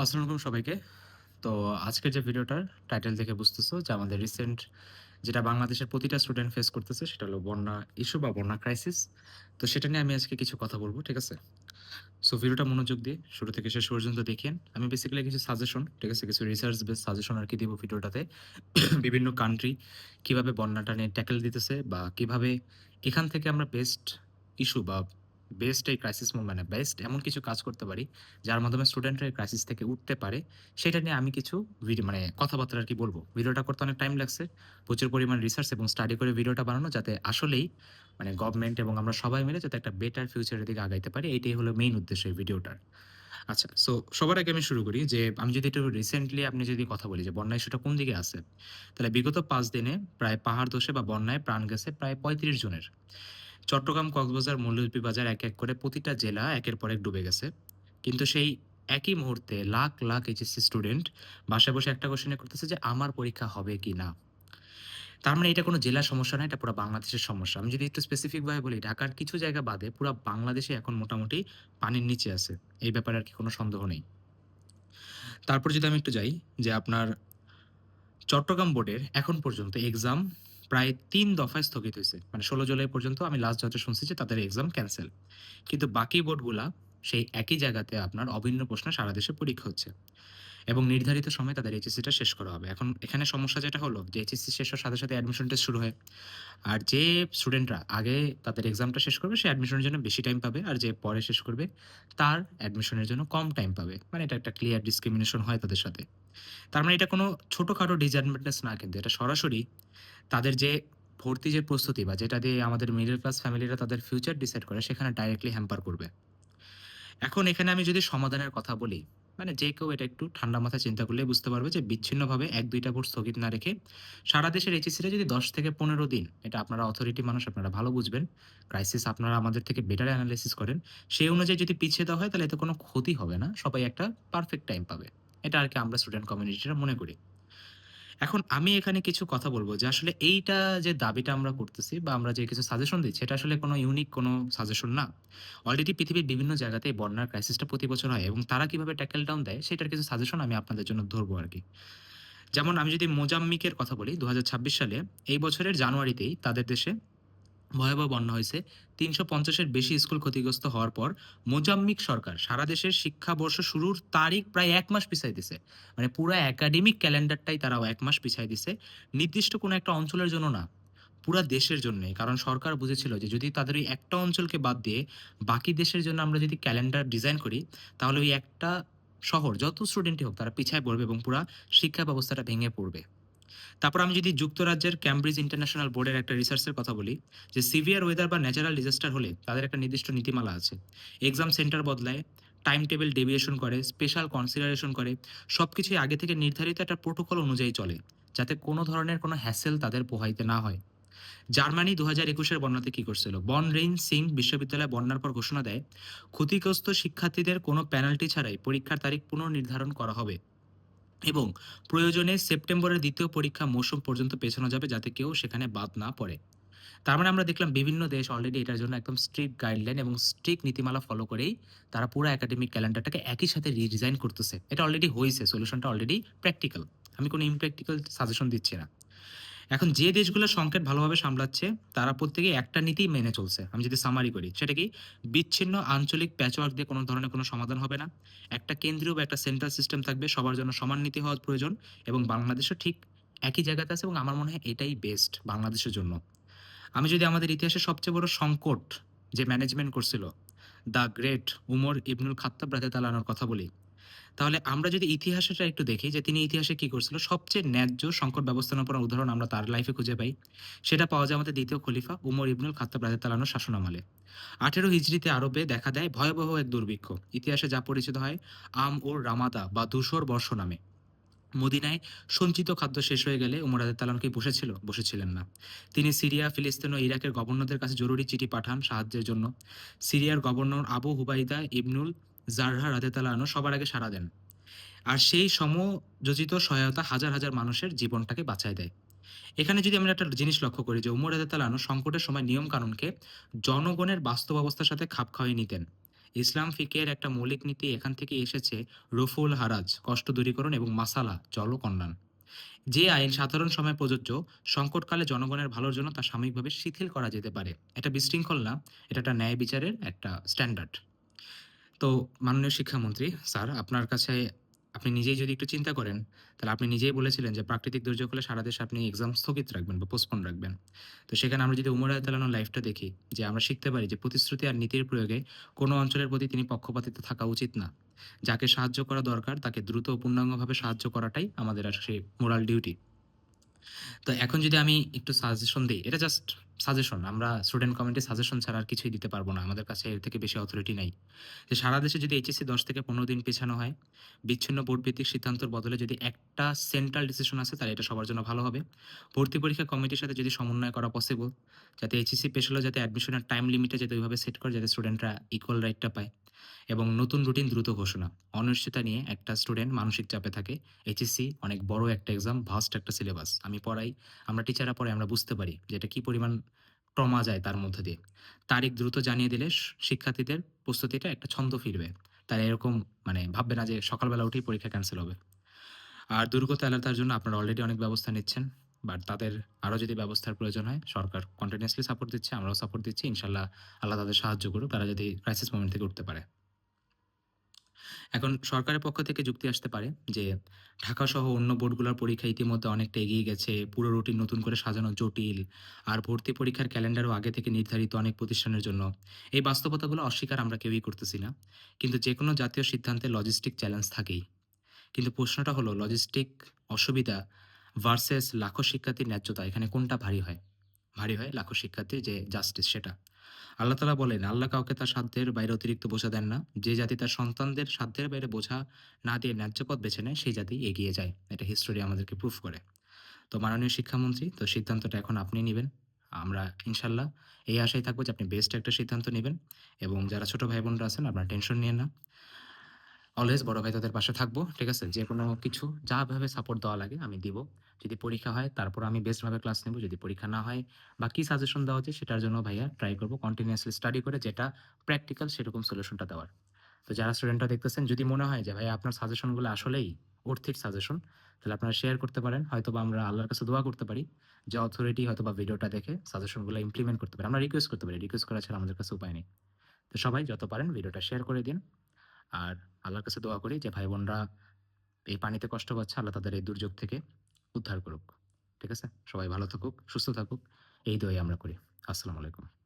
আসসালামু আলাইকুম সবাইকে। তো আজকের যে ভিডিওটার টাইটেল দেখে বুঝতেছো যে আমাদের রিসেন্ট যেটা বাংলাদেশের প্রতিটা স্টুডেন্ট ফেস করতেছে সেটা হলো বন্যা ইস্যু বা বন্যা ক্রাইসিস। তো সেটা নিয়ে আমি আজকে কিছু কথা বলব, ঠিক আছে? সো ভিডিওটা মনোযোগ দিয়ে শুরু থেকে শেষ পর্যন্ত দেখেন। আমি বেসিক্যালি কিছু সাজেশন, ঠিক আছে? কিছু রিসার্চ বেস সাজেশন আরকি দিব ভিডিওটাতে। বিভিন্ন কান্ট্রি কিভাবে বন্যাটা নিয়ে ট্যাকেল দিতেছে বা কিভাবে এখান থেকে আমরা বেস্ট ইস্যু বা বেস্ট এই ক্রাইসিস মানে বেস্ট এমন কিছু কাজ করতে পারি, যার মাধ্যমে স্টুডেন্টরা এই ক্রাইসিস থেকে উঠতে পারে। সেটা নিয়ে আমি কিছু কথাবার্তা আরকি বলব। ভিডিওটা করতে অনেক টাইম লাগছে। প্রচুর পরিমাণ রিসার্চ এবং স্টাডি করে ভিডিওটা বানানো যাতে আসলেই গভর্নমেন্ট এবং আমরা সবাই মিলে যাতে একটা বেটার ফিউচার এর দিকে আগাইতে পারি। এইটাই হলো মেইন উদ্দেশ্য এই ভিডিওটার। আচ্ছা, সো সবার আগে আমি শুরু করি যে আমি যদি একটু রিসেন্টলি আপনি যদি কথা বলি যে বন্যা ইস্যুটা কোন দিকে আছে? তাহলে বিগত ৫ দিনে প্রায় পাহাড় ধসে বা বন্যায় প্রাণ গেছে প্রায় ৩৫ জনের। চট্টগ্রাম, কক্সবাজার, মৌলভীবাজার এক, এক করে প্রতিটা জেলা একের পর এক ডুবে গেছে। কিন্তু সেই একই মুহূর্তে লাখ, লাখ এইচএসসি স্টুডেন্ট বাসায় বসে একটা কোয়েশ্চেন করতেছে যে আমার পরীক্ষা হবে কিনা? তার মানে এটা কোনো জেলার সমস্যা না, এটা পুরা বাংলাদেশের সমস্যা। আমি যদি একটু স্পেসিফিক ভাবে বলি, ঢাকার কিছু জায়গা বাদে পুরা বাংলাদেশে এখন মোটামুটি পানির নিচে আছে। এই ব্যাপারে আরকি কোনো সন্দেহ নেই। তারপর যদি আমি একটু যাই যে আপনার চট্টগ্রাম বোর্ডের এখন পর্যন্ত এক্সাম প্রায় ৩ দফায় স্থগিত হইছে। মানে ১৬ জুলাই পর্যন্ত আমি লাস্ট যত শুনছি যে তাদের এক্সাম ক্যানসেল। কিন্তু বাকি বোর্ডগুলা সেই একই জায়গাতে আপনার অভিন্ন প্রশ্নে সারা দেশে পরীক্ষা হচ্ছে। এবং নির্ধারিত সময়ে তাদের এইচএসসিটা শেষ করা হবে। এখন এখানে সমস্যা যেটা হলো যে এইচএসসি শেষ হওয়ার সাথে, সাথে অ্যাডমিশন টেস্ট শুরু হয়। আর যে স্টুডেন্টরা আগে তাদের এক্সামটা শেষ করবে সে অ্যাডমিশনের জন্য বেশি টাইম পাবে। আর যে পরে শেষ করবে তার অ্যাডমিশনের জন্য কম টাইম পাবে। মানে এটা একটা ক্লিয়ার ডিসক্রিমিনেশন হয় তাদের সাথে। তার মানে এটা কোনো ছোটখাটো ডিসঅ্যাডভান্টেজ না, কিন্তু এটা সরাসরি তাদের যে ভর্তি যে প্রস্তুতি বা যেটা দিয়ে আমাদের মিডল ক্লাস ফ্যামিলিরা তাদের ফিউচার ডিসাইড করে সেখানে ডাইরেক্টলি হ্যাম্পার করবে। এখন এখানে আমি যদি সমাধানের কথা বলি, মানে যে কেউ এটা একটু ঠান্ডা মাথায় চিন্তা করলেই বুঝতে পারবে যে বিচ্ছিন্নভাবে ১-২ টা বোর্ড স্থগিত না রেখে সারা দেশের এইচএসসিটা যদি ১০ থেকে ১৫ দিন, এটা আপনারা অথরিটি মানুষ আপনারা ভালো বুঝবেন। ক্রাইসিস আপনারা আমাদের থেকে বেটার এনালাইসিস করেন। সেই অনুযায়ী যদি পিছিয়ে দেওয়া হয় তাহলে এতে কোনো ক্ষতি হবে না। সবাই একটা পারফেক্ট টাইম পাবে। এটা আরকি আমরা স্টুডেন্ট কমিউনিটিরা মনে করি। এখন আমি এখানে কিছু কথা বলব যে আসলে এইটা যে দাবিটা আমরা করতেছি বা আমরা যে কিছু সাজেশন দিচ্ছি এটা আসলে কোনো ইউনিক কোনো সাজেশন না। অলরেডি পৃথিবীর বিভিন্ন জায়গাতে এই বন্যার ক্রাইসিসটা প্রতি বছর হয় এবং তারা কিভাবে ট্যাকেল ডাউন দেয় সেটার কিছু সাজেশন আমি আপনাদের জন্য ধরবো আরকি। যেমন আমি যদি মোজাম্বিকের কথা বলি ২০২৬ সালে এই বছরের জানুয়ারিতেই তাদের দেশে ভয়াবহ বন্যা হয়েছে। ৩৫০ এর বেশি স্কুল ক্ষতিগ্রস্ত হওয়ার পর মোজাম্বিক সরকার সারা দেশের শিক্ষাবর্ষ শুরুর তারিখ প্রায় ১ মাস পিছায় দিছে। মানে পুরা একাডেমিক ক্যালেন্ডারটাই তারা ১ মাস পিছায় দিছে। নির্দিষ্ট কোনো একটা অঞ্চলের জন্য না, পুরা দেশের জন্যই। কারণ সরকার বুঝেছিল যে যদি তাদের ওই একটা অঞ্চলকে বাদ দিয়ে বাকি দেশের জন্য আমরা যদি ক্যালেন্ডার ডিজাইন করি, তাহলে ওই একটা শহর যত স্টুডেন্টই হোক তারা পিছায় পড়বে এবং পুরা শিক্ষা ব্যবস্থাটা ভেঙে পড়বে। তারপর আমি যদি যুক্তরাজ্যের ক্যামব্রিজ ইন্টারন্যাশনাল বোর্ডের একটা রিসার্চের কথা বলি, যে সিভিয়ার ওয়েদার বা ন্যাচারাল ডিজাস্টার হলে তাদের একটা নির্দিষ্ট নীতিমালা আছে। এক্সাম সেন্টার বদলায়, টাইম টেবিল ডেভিয়েশন করে, স্পেশাল কনসিডারেশন করে। সবকিছুই আগে থেকে নির্ধারিত একটা প্রোটোকল অনুযায়ী চলে, যাতে কোনো ধরনের কোনো হ্যাসেল তাদের পোহাইতে না হয়। জার্মানি ২০২১ এর বন্যাতে কি করছিল? বন রেইন সিং বিশ্ববিদ্যালয় বন্যার পর ঘোষণা দেয়, ক্ষতিগ্রস্ত শিক্ষার্থীদের কোনো পেনাল্টি ছাড়াই পরীক্ষার তারিখ পুনর্নির্ধারণ করা হবে। এবং প্রয়োজনে সেপ্টেম্বরের ২য় পরীক্ষা মৌসুম পর্যন্ত পেছানো যাবে যাতে কেউ সেখানে বাদ না পড়ে। তার মানে আমরা দেখলাম বিভিন্ন দেশ অলরেডি এটার জন্য একদম স্ট্রিক্ট গাইডলাইন এবং স্ট্রিক্ট নীতিমালা ফলো করেই তারা পুরো একাডেমিক ক্যালেন্ডারটাকে একই সাথে রিডিজাইন করতেছে। এটা অলরেডি হইছে, সলিউশনটা অলরেডি প্র্যাকটিক্যাল। আমি কোনো ইমপ্র্যাকটিক্যাল সাজেশন দিচ্ছি না। এখন যে দেশগুলো সংকট ভালোভাবে সামলাচ্ছে তারা প্রত্যেকেই একটা নীতিই মেনে চলছে। আমি যদি সামারি করি সেটা কি, বিচ্ছিন্ন আঞ্চলিক প্যাচওয়ার্ক দিয়ে কোনো ধরনের কোনো সমাধান হবে না। একটা কেন্দ্রীয় বা একটা সেন্ট্রাল সিস্টেম থাকবে, সবার জন্য সমান নীতি হওয়া প্রয়োজন। এবং বাংলাদেশও ঠিক একই জায়গাতে আছে এবং আমার মনে হয় এটাই বেস্ট বাংলাদেশের জন্য। আমি যদি আমাদের ইতিহাসের সবচেয়ে বড় সংকট যে ম্যানেজমেন্ট করছিল দ্য গ্রেট উমর ইবনুল খাত্তাব রাদিয়াল্লাহু আনহুর কথা বলি, তাহলে আমরা যদি ইতিহাসটা একটু দেখি যে তিনি ইতিহাসে কি করছিল, সবচেয়ে ন্যায্য সংকট ব্যবস্থাপনার উদাহরণ আমরা তার লাইফে খুঁজে পাই। সেটা পাওয়া যায় আমাদের ২য় খলিফা উমর ইবনুল খাত্তাব রাদিয়াল্লাহু আনহুর শাসনামলে। ১৮ হিজরিতে আরবে দেখা দেয় ভয়াবহ এক দুর্ভিক্ষ। ইতিহাসে যা পরিচিত হয় উর রামাদা বা ধূসর বর্ষ নামে। মদিনায় সঞ্চিত খাদ্য শেষ হয়ে গেলে উমর রাদিয়াল্লাহু আনহু কি বসেছিল? বসেছিলেন না। তিনি সিরিয়া, ফিলিস্তিন ও ইরাকের গভর্নরদের কাছে জরুরি চিঠি পাঠান সাহায্যের জন্য। সিরিয়ার গভর্নর আবু হুবাইদা ইবনুল জারহা রাদিয়াল্লাহু আনহু সবার আগে সাড়া দেন। আর সেই সমযোজিত সহায়তা হাজার, হাজার মানুষের জীবনটাকে বাঁচায় দেয়। এখানে যদি আমরা একটা জিনিস লক্ষ্য করি যে উমর রাদিয়াল্লাহু আনহু সংকটের সময় নিয়ম কানুনকে জনগণের বাস্তব অবস্থার সাথে খাপ খাইয়ে নিতেন। ইসলাম ফিকহের একটা মৌলিক নীতি এখান থেকে এসেছে রফুল হারাজ, কষ্ট দূরীকরণ এবং মাসালা, জলকন্যাণ। যে আইন সাধারণ সময়ে প্রযোজ্য, সংকটকালে জনগণের ভালোর জন্য তা সাময়িকভাবে শিথিল করা যেতে পারে। এটা বিশৃঙ্খল না, এটা একটা ন্যায় বিচারের একটা স্ট্যান্ডার্ড। তো মাননীয় শিক্ষামন্ত্রী স্যার, আপনার কাছে আপনি নিজেই যদি একটু চিন্তা করেন, তাহলে আপনি নিজেই বলেছিলেন যে প্রাকৃতিক দুর্যোগ হলে সারা দেশে আপনি এক্সাম স্থগিত রাখবেন বা পোস্টপোন রাখবেন। তো সেখানে আমরা যদি উমর আয়তালানোর লাইফটা দেখি, যে আমরা শিখতে পারি যে প্রতিশ্রুতি আর নীতির প্রয়োগে কোনো অঞ্চলের প্রতি তিনি পক্ষপাতিত্ব থাকা উচিত না। যাকে সাহায্য করা দরকার তাকে দ্রুত ও পূর্ণাঙ্গভাবে সাহায্য করাটাই আমাদের আর সেই মোরাল ডিউটি। তো এখন যদি আমি একটু সাজেশন দেই, এটা জাস্ট সাজেশন। আমরা স্টুডেন্ট কমিটি সাজেশন ছাড়া আর কিছুই দিতে পারব না। আমাদের কাছে এর থেকে বেশি অথরিটি নাই। যে সারা দেশে যদি এইচএসসি ১০ থেকে ১৫ দিন পেছানো হয়, বিচ্ছিন্ন বোর্ড ভিত্তিক সিদ্ধান্তের বদলে যদি একটা সেন্ট্রাল ডিসিশন আসে, তাহলে এটা সবার জন্য ভালো হবে। ভর্তি পরীক্ষা কমিটির সাথে যদি সমন্বয় করা পসিবল, যাতে এইচএসসি পেছালেও যাতে অ্যাডমিশনের টাইম লিমিটটা যাতে ওইভাবে সেট করে যাতে স্টুডেন্টরা ইকুয়াল রাইটটা পায়। এবং নতুন রুটিন দ্রুত ঘোষণা। অনিশ্চয়তা নিয়ে একটা স্টুডেন্ট মানসিক চাপে থাকে। এইচএসসি অনেক বড় একটা এক্সাম, ভাস্ট একটা সিলেবাস। আমি পড়াই, আমরা টিচাররা পড়াই, আমরা বুঝতে পারি যে এটা কি পরিমাণ ট্রমা যায় তার মধ্য দিয়ে। তারিখ দ্রুত জানিয়ে দিলে শিক্ষার্থীদের প্রস্তুতিটা একটা ছন্দ ফিরবে। তারা এরকম মানে ভাববে না যে সকালবেলা উঠেই পরীক্ষা ক্যানসেল হবে। আর দুর্গত এলাকার জন্য আপনারা অলরেডি অনেক ব্যবস্থা নিচ্ছেন। বাট তাদের আরো যদি ব্যবস্থার প্রয়োজন হয়, সরকার কন্টিনিউয়াসলি সাপোর্ট দিচ্ছে, আমরাও সাপোর্ট দিচ্ছি। ইনশাআল্লাহ আল্লাহ তাদের সাহায্য করুক। তারা যদি ক্রাইসিস মোমেন্ট থেকে উঠতে পারে। এখন সরকারের পক্ষ থেকে যুক্তি আসতে পারে যে ঢাকাসহ অন্য বোর্ডগুলোর পরীক্ষা ইতিমধ্যে অনেকটা এগিয়ে গেছে। পুরো রুটিন নতুন করে সাজানো জটিল। আর ভর্তি পরীক্ষার ক্যালেন্ডারও আগে থেকে নির্ধারিত অনেক প্রতিষ্ঠানের জন্য। এই বাস্তবতাগুলো অস্বীকার আমরা কেউই করতেছি না। কিন্তু যেকোনো জাতীয় সিদ্ধান্তে লজিস্টিক চ্যালেঞ্জ থাকেই। কিন্তু প্রশ্নটা হলো লজিস্টিক অসুবিধা ভার্সেস লাখো শিক্ষার্থীর ন্যায্যতা, এখানে কোনটা ভারী হয়? ভারী হয় লাখো শিক্ষার্থীর যে জাস্টিস সেটা। আল্লাহ তাআলা বলেন, "আল্লাহ কাউকে তার সাধ্যের বাইরে অতিরিক্ত বোঝা দেন না। যে জাতি তার সন্তানদের সাধ্যের বাইরে বোঝা না দিয়ে ন্যায্য পথ বেছে নেয়, সেই জাতি এগিয়ে যায়।" এটা হিস্টোরি আমাদেরকে প্রুফ করে। তো মাননীয় শিক্ষামন্ত্রী, তো সিদ্ধান্তটা এখন আপনি নিবেন। আমরা ইনশাআল্লাহ এই আশায় থাকবো যে আপনি বেস্ট একটা সিদ্ধান্ত নিবেন এবং যারা ছোট ভাই-বোনরা আছেন আপনারা টেনশন নিয়েন না। অলওয়েজ বড় ভাই তাদের পাশে থাকবো। ঠিক আছে? যেকোনো কিছু যাভাবে সাপোর্ট দেওয়া লাগে আমি দিব। যদি পরীক্ষা হয় তারপর আমি বেস্ট ভাবে ক্লাস নেব। যদি পরীক্ষা না হয় বা কি সাজেশন দেওয়া উচিত সেটার জন্য ভাইয়া ট্রাই করব কন্টিনিউয়াসলি স্টাডি করে যেটা প্র্যাকটিক্যাল সেরকম সলিউশনটা দেওয়ার। তো যারা স্টুডেন্টরা দেখতেছেন যদি মনে হয় যে ভাইয়া আপনার সাজেশনগুলো আসলেই অর্থিক সাজেশন, তাহলে আপনারা শেয়ার করতে পারেন। হয়তোবা আমরা আল্লাহর কাছে দোয়া করতে পারি যে অথরিটি হয়তোবা ভিডিওটা দেখে সাজেশনগুলো ইমপ্লিমেন্ট করতে পারে। আমরা রিকোয়েস্ট করতে পারি। রিকোয়েস্ট করা ছাড়া আমাদের কাছে উপায় নেই। তো সবাই যত পারেন ভিডিওটা শেয়ার করে দিন। আর আল্লাহর কাছে দোয়া করি যে ভাই-বোনরা এই পানিতে কষ্ট পাচ্ছে, আল্লাহ তাদের এই দুর্যোগ থেকে উদ্ধার করুক। ঠিক আছে? সবাই ভালো থাকুক, সুস্থ থাকুক। এই দোয়াই আমরা করি। আসসালামু আলাইকুম।